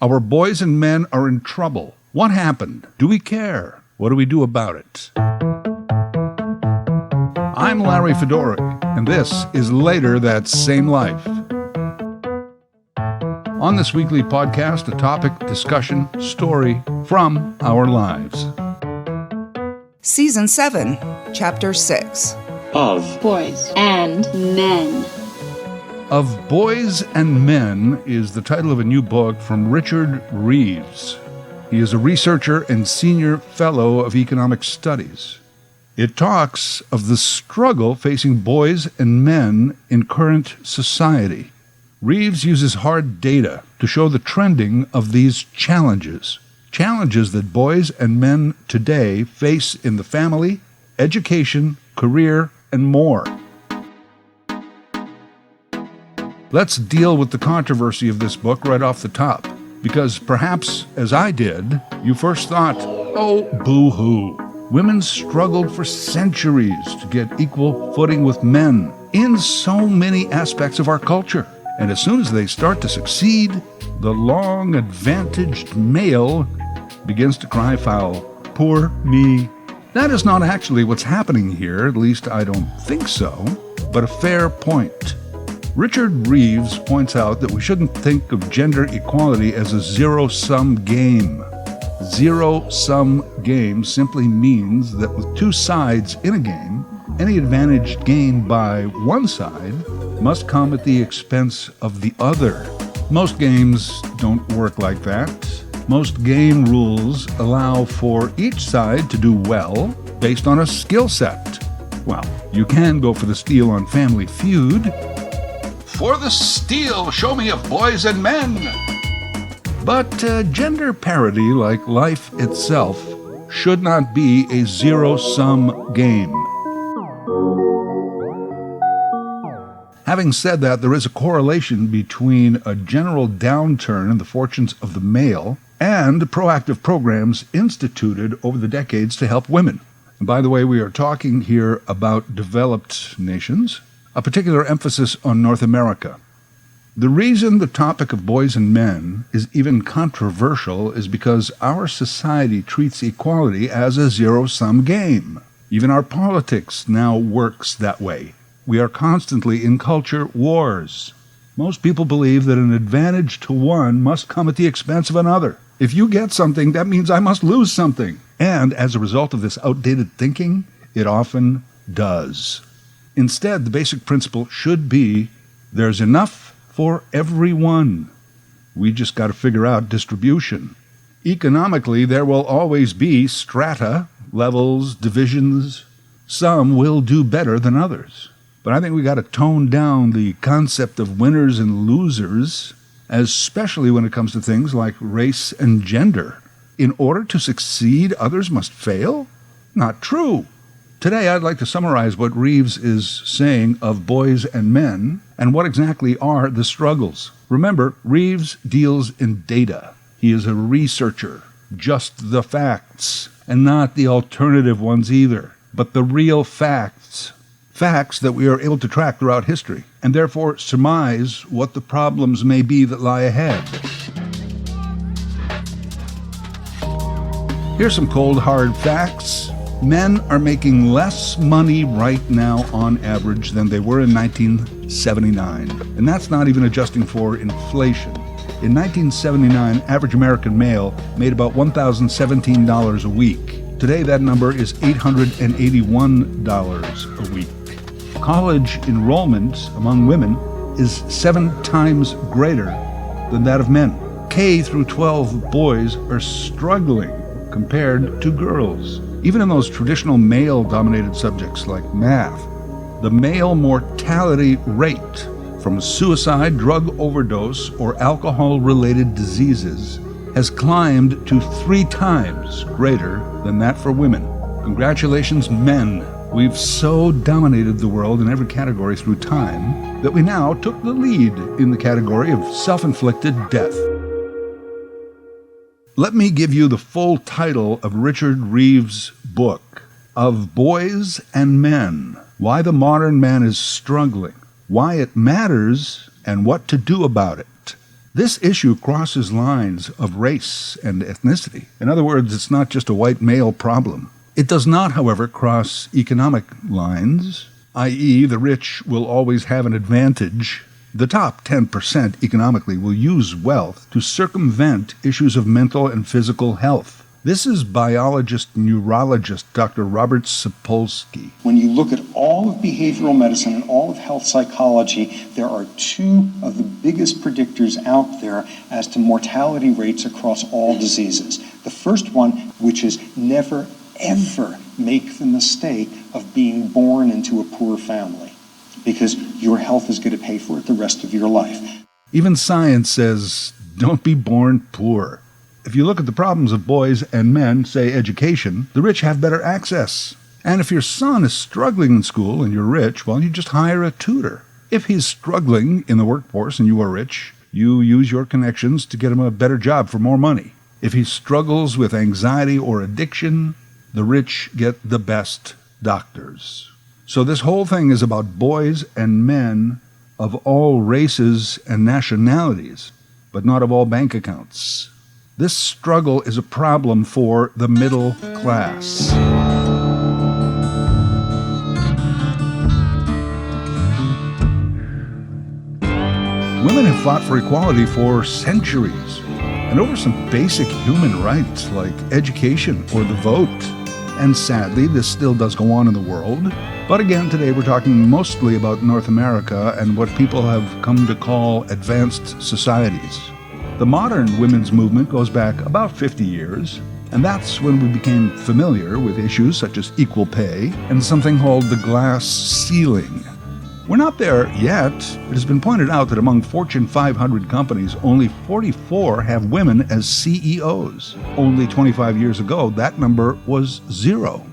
Our boys and men are in trouble. What happened? Do we care? What do we do about it? I'm Larry Fedoruk, and this is Later That Same Life. On this weekly podcast, a topic, discussion, story from our lives. Season 7, Chapter 6. Of Boys and Men. Of Boys and Men is the title of a new book from Richard Reeves. He is a researcher and senior fellow of economic studies. It talks of the struggle facing boys and men in current society. Reeves uses hard data to show the trending of these challenges that boys and men today face in the family, education, career, and more. Let's deal with the controversy of this book right off the top, because perhaps, as I did, you first thought, oh, boo-hoo. Women struggled for centuries to get equal footing with men in so many aspects of our culture. And as soon as they start to succeed, the long-advantaged male begins to cry foul. Poor me. That is not actually what's happening here, at least I don't think so, but a fair point. Richard Reeves points out that we shouldn't think of gender equality as a zero-sum game. Zero-sum game simply means that with two sides in a game, any advantage gained by one side must come at the expense of the other. Most games don't work like that. Most game rules allow for each side to do well based on a skill set. Well, you can go for the steal on Family Feud. For the steal, show me of boys and men. But gender parity, like life itself, should not be a zero-sum game. Having said that, there is a correlation between a general downturn in the fortunes of the male and proactive programs instituted over the decades to help women. And by the way, we are talking here about developed nations, a particular emphasis on North America. The reason the topic of boys and men is even controversial is because our society treats equality as a zero-sum game. Even our politics now works that way. We are constantly in culture wars. Most people believe that an advantage to one must come at the expense of another. If you get something, that means I must lose something. And as a result of this outdated thinking, it often does. Instead, the basic principle should be there's enough for everyone. We just got to figure out distribution. Economically, there will always be strata, levels, divisions. Some will do better than others. But I think we got to tone down the concept of winners and losers, especially when it comes to things like race and gender. In order to succeed, others must fail? Not true. Today, I'd like to summarize what Reeves is saying of boys and men and what exactly are the struggles. Remember, Reeves deals in data. He is a researcher, just the facts, and not the alternative ones either, but the real facts. Facts that we are able to track throughout history, and therefore surmise what the problems may be that lie ahead. Here's some cold, hard facts. Men are making less money right now on average than they were in 1979. And that's not even adjusting for inflation. In 1979, average American male made about $1,017 a week. Today, that number is $881 a week. College enrollment among women is 7 times greater than that of men. K through 12 boys are struggling compared to girls. Even in those traditional male-dominated subjects like math, the male mortality rate from suicide, drug overdose, or alcohol-related diseases has climbed to 3 times greater than that for women. Congratulations, men. We've so dominated the world in every category through time that we now took the lead in the category of self-inflicted death. Let me give you the full title of Richard Reeves' book, Of Boys and Men: Why the Modern Man is Struggling, Why It Matters, and What to Do About It. This issue crosses lines of race and ethnicity. In other words, it's not just a white male problem. It does not, however, cross economic lines, i.e., the rich will always have an advantage. The top 10% economically will use wealth to circumvent issues of mental and physical health. This is biologist-neurologist Dr. Robert Sapolsky. When you look at all of behavioral medicine and all of health psychology, there are two of the biggest predictors out there as to mortality rates across all diseases. The first one, which is never, ever make the mistake of being born into a poor family, because your health is going to pay for it the rest of your life. Even science says, don't be born poor. If you look at the problems of boys and men, say education, the rich have better access. And if your son is struggling in school and you're rich, well, you just hire a tutor. If he's struggling in the workforce and you are rich, you use your connections to get him a better job for more money. If he struggles with anxiety or addiction, the rich get the best doctors. So this whole thing is about boys and men of all races and nationalities, but not of all bank accounts. This struggle is a problem for the middle class. Women have fought for equality for centuries, and over some basic human rights like education or the vote. And sadly, this still does go on in the world. But again, today we're talking mostly about North America and what people have come to call advanced societies. The modern women's movement goes back about 50 years, and that's when we became familiar with issues such as equal pay and something called the glass ceiling. We're not there yet. It has been pointed out that among Fortune 500 companies, only 44 have women as CEOs. Only 25 years ago, that number was 0.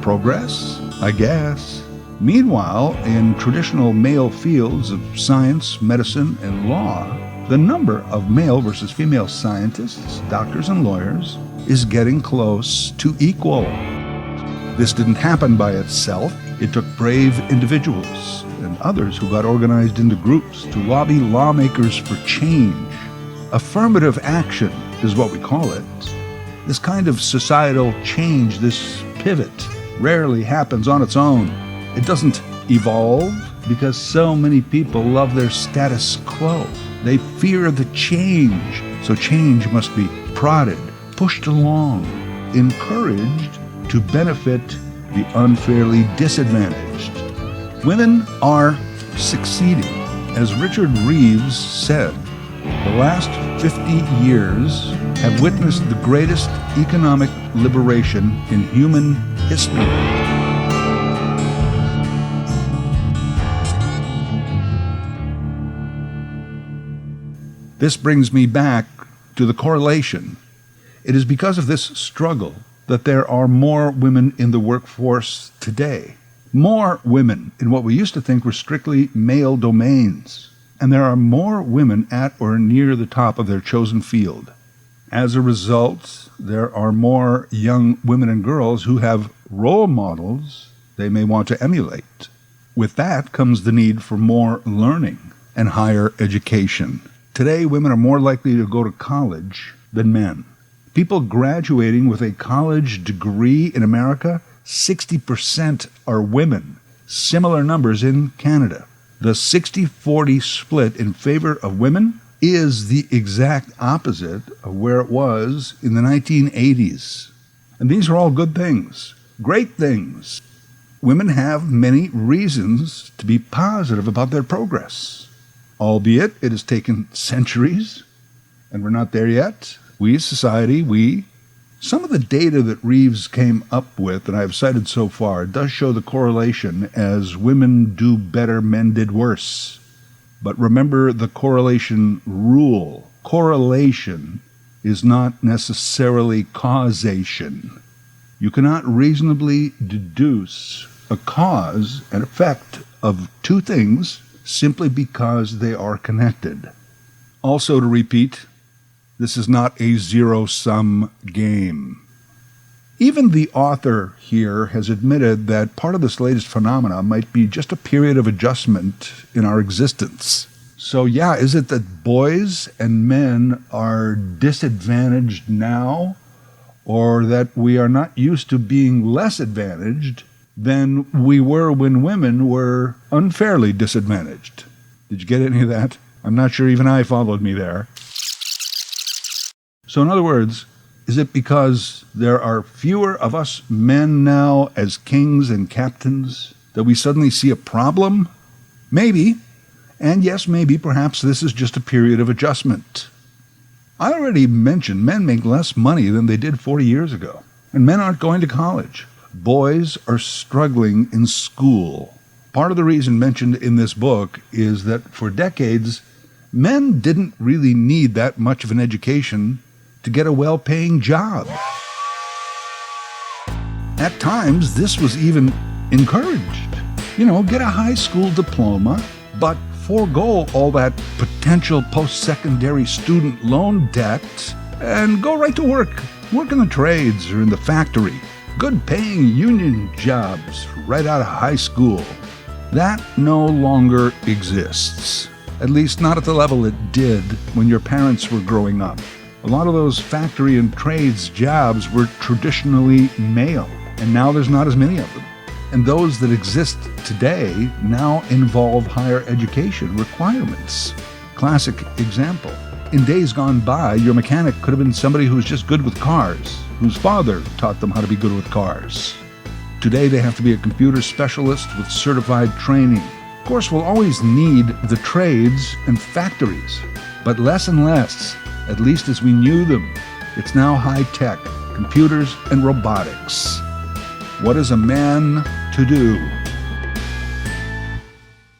Progress? I guess. Meanwhile, in traditional male fields of science, medicine, and law, the number of male versus female scientists, doctors, and lawyers is getting close to equal. This didn't happen by itself. It took brave individuals and others who got organized into groups to lobby lawmakers for change. Affirmative action is what we call it. This kind of societal change, this pivot, rarely happens on its own. It doesn't evolve because so many people love their status quo. They fear the change, so change must be prodded, pushed along, encouraged to benefit the unfairly disadvantaged. Women are succeeding. As Richard Reeves said, the last 50 years have witnessed the greatest economic liberation in human history. This brings me back to the correlation. It is because of this struggle that there are more women in the workforce today. More women in what we used to think were strictly male domains. And there are more women at or near the top of their chosen field. As a result, there are more young women and girls who have role models they may want to emulate. With that comes the need for more learning and higher education. Today, women are more likely to go to college than men. People graduating with a college degree in America, 60% are women. Similar numbers in Canada. The 60-40 split in favor of women is the exact opposite of where it was in the 1980s. And these are all good things, great things. Women have many reasons to be positive about their progress. Albeit it has taken centuries, and we're not there yet. We as society, some of the data that Reeves came up with that I've cited so far does show the correlation as women do better, men did worse. But remember the correlation rule. Correlation is not necessarily causation. You cannot reasonably deduce a cause and effect of two things simply because they are connected. Also, to repeat, this is not a zero-sum game. Even the author here has admitted that part of this latest phenomena might be just a period of adjustment in our existence. So yeah, is it that boys and men are disadvantaged now, or that we are not used to being less advantaged than we were when women were unfairly disadvantaged? Did you get any of that? I'm not sure even I followed me there. So in other words, is it because there are fewer of us men now as kings and captains that we suddenly see a problem? Maybe. And yes, maybe, perhaps this is just a period of adjustment. I already mentioned men make less money than they did 40 years ago, and men aren't going to college. Boys are struggling in school. Part of the reason mentioned in this book is that for decades, men didn't really need that much of an education to get a well-paying job. At times, this was even encouraged. Get a high school diploma, but forego all that potential post-secondary student loan debt and go right to work. Work in the trades or in the factory. Good paying union jobs right out of high school. That no longer exists. At least not at the level it did when your parents were growing up. A lot of those factory and trades jobs were traditionally male, and now there's not as many of them. And those that exist today now involve higher education requirements. Classic example. In days gone by, your mechanic could have been somebody who was just good with cars, whose father taught them how to be good with cars. Today they have to be a computer specialist with certified training. Of course, we'll always need the trades and factories, but less and less, at least as we knew them. It's now high-tech, computers and robotics. What is a man to do?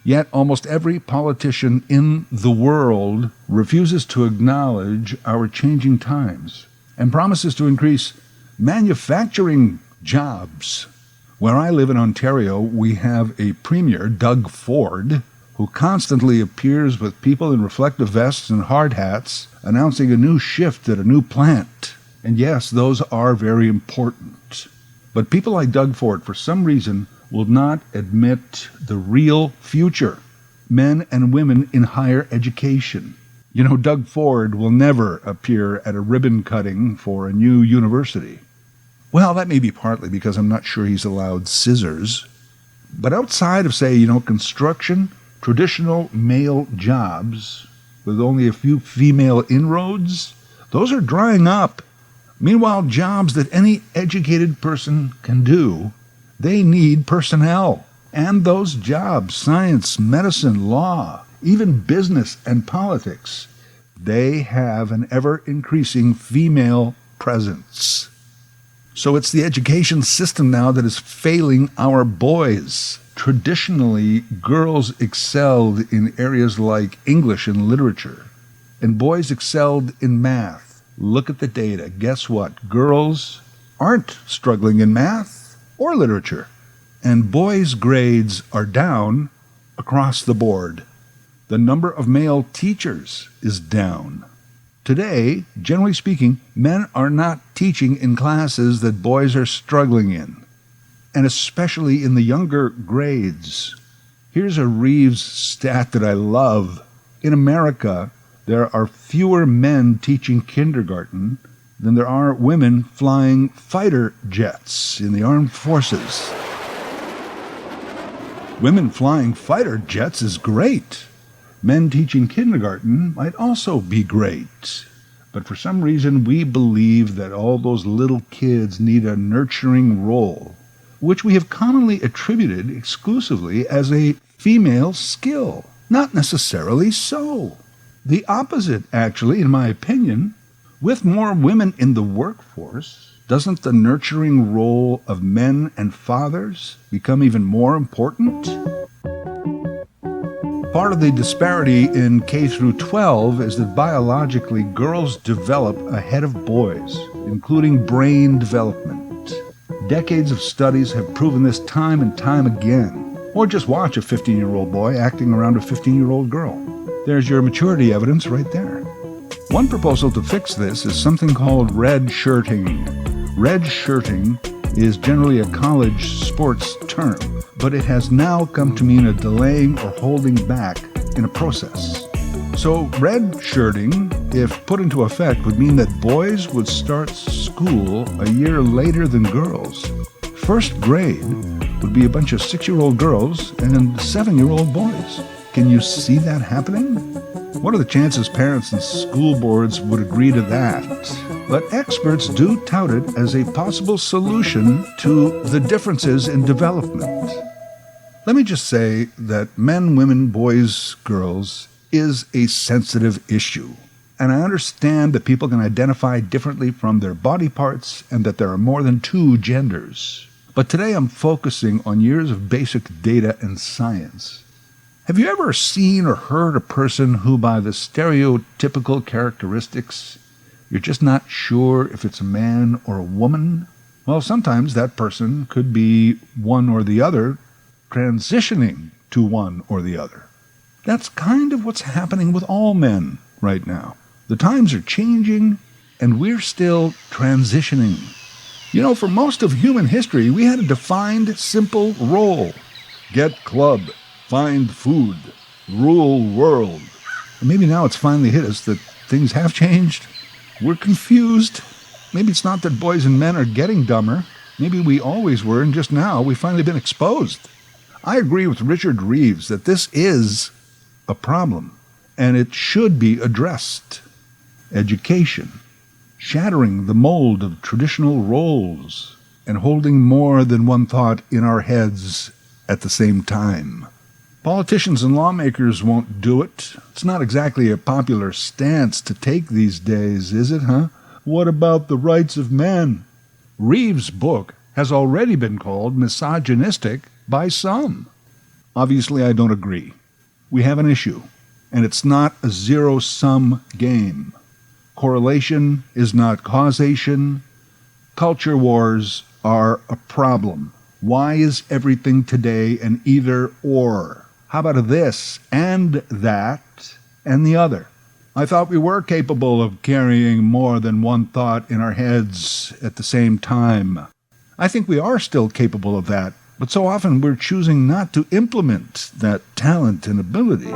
Yet almost every politician in the world refuses to acknowledge our changing times and promises to increase manufacturing jobs. Where I live in Ontario, we have a premier, Doug Ford, who constantly appears with people in reflective vests and hard hats announcing a new shift at a new plant. And yes, those are very important. But people like Doug Ford, for some reason, will not admit the real future. Men and women in higher education. Doug Ford will never appear at a ribbon cutting for a new university. Well, that may be partly because I'm not sure he's allowed scissors. But outside of, say, construction, traditional male jobs with only a few female inroads, those are drying up. Meanwhile, jobs that any educated person can do, they need personnel. And those jobs, science, medicine, law, even business and politics, they have an ever-increasing female presence. So it's the education system now that is failing our boys. Traditionally, girls excelled in areas like English and literature, and boys excelled in math. Look at the data. Guess what? Girls aren't struggling in math or literature. And boys' grades are down across the board. The number of male teachers is down. Today, generally speaking, men are not teaching in classes that boys are struggling in, and especially in the younger grades. Here's a Reeves stat that I love. In America, there are fewer men teaching kindergarten than there are women flying fighter jets in the armed forces. Women flying fighter jets is great. Men teaching kindergarten might also be great. But for some reason, we believe that all those little kids need a nurturing role, which we have commonly attributed exclusively as a female skill. Not necessarily so. The opposite, actually, in my opinion. With more women in the workforce, doesn't the nurturing role of men and fathers become even more important? Part of the disparity in K through 12 is that biologically girls develop ahead of boys, including brain development. Decades of studies have proven this time and time again. Or just watch a 15-year-old boy acting around a 15-year-old girl. There's your maturity evidence right there. One proposal to fix this is something called red shirting. Red shirting is generally a college sports term, but it has now come to mean a delaying or holding back in a process. So red shirting, if put into effect, would mean that boys would start school a year later than girls. First grade would be a bunch of 6-year-old girls and 7-year-old boys. Can you see that happening? What are the chances parents and school boards would agree to that? But experts do tout it as a possible solution to the differences in development. Let me just say that men, women, boys, girls is a sensitive issue. And I understand that people can identify differently from their body parts and that there are more than 2 genders. But today I'm focusing on years of basic data and science. Have you ever seen or heard a person who, by the stereotypical characteristics, you're just not sure if it's a man or a woman? Well, sometimes that person could be one or the other, transitioning to one or the other. That's kind of what's happening with all men right now. The times are changing, and we're still transitioning. You know, for most of human history, we had a defined, simple role. Get club, find food, rule world. And maybe now it's finally hit us that things have changed. We're confused. Maybe it's not that boys and men are getting dumber. Maybe we always were, and just now we've finally been exposed. I agree with Richard Reeves that this is a problem, and it should be addressed. Education, shattering the mold of traditional roles, and holding more than one thought in our heads at the same time. Politicians and lawmakers won't do it. It's not exactly a popular stance to take these days, is it, huh? What about the rights of men? Reeves' book has already been called misogynistic by some. Obviously, I don't agree. We have an issue, and it's not a zero-sum game. Correlation is not causation. Culture wars are a problem. Why is everything today an either-or? How about a this and that and the other? I thought we were capable of carrying more than one thought in our heads at the same time. I think we are still capable of that, but so often we're choosing not to implement that talent and ability.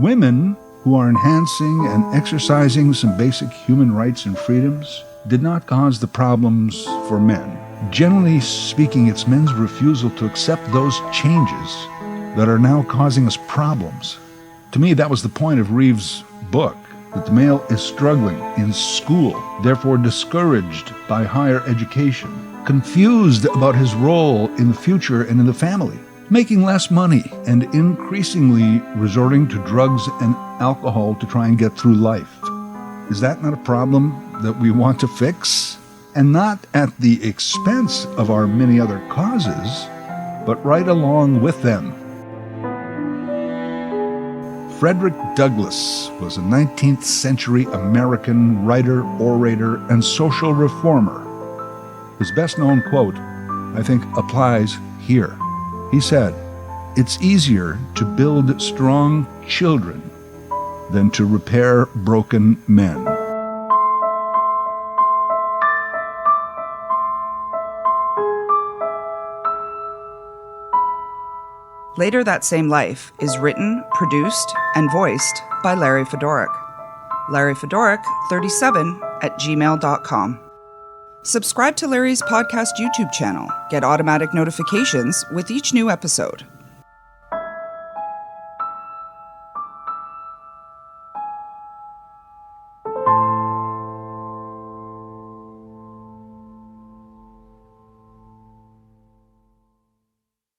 Women who are enhancing and exercising some basic human rights and freedoms did not cause the problems for men. Generally speaking, it's men's refusal to accept those changes that are now causing us problems. To me, that was the point of Reeves' book, that the male is struggling in school, therefore discouraged by higher education, confused about his role in the future and in the family, making less money, and increasingly resorting to drugs and alcohol to try and get through life. Is that not a problem that we want to fix? And not at the expense of our many other causes, but right along with them. Frederick Douglass was a 19th century American writer, orator, and social reformer. His best-known quote, I think, applies here. He said, "It's easier to build strong children than to repair broken men." Later That Same Life is written, produced, and voiced by Larry Fedoruk. Larry Fedoruk, 37 at gmail.com. Subscribe to Larry's podcast YouTube channel. Get automatic notifications with each new episode.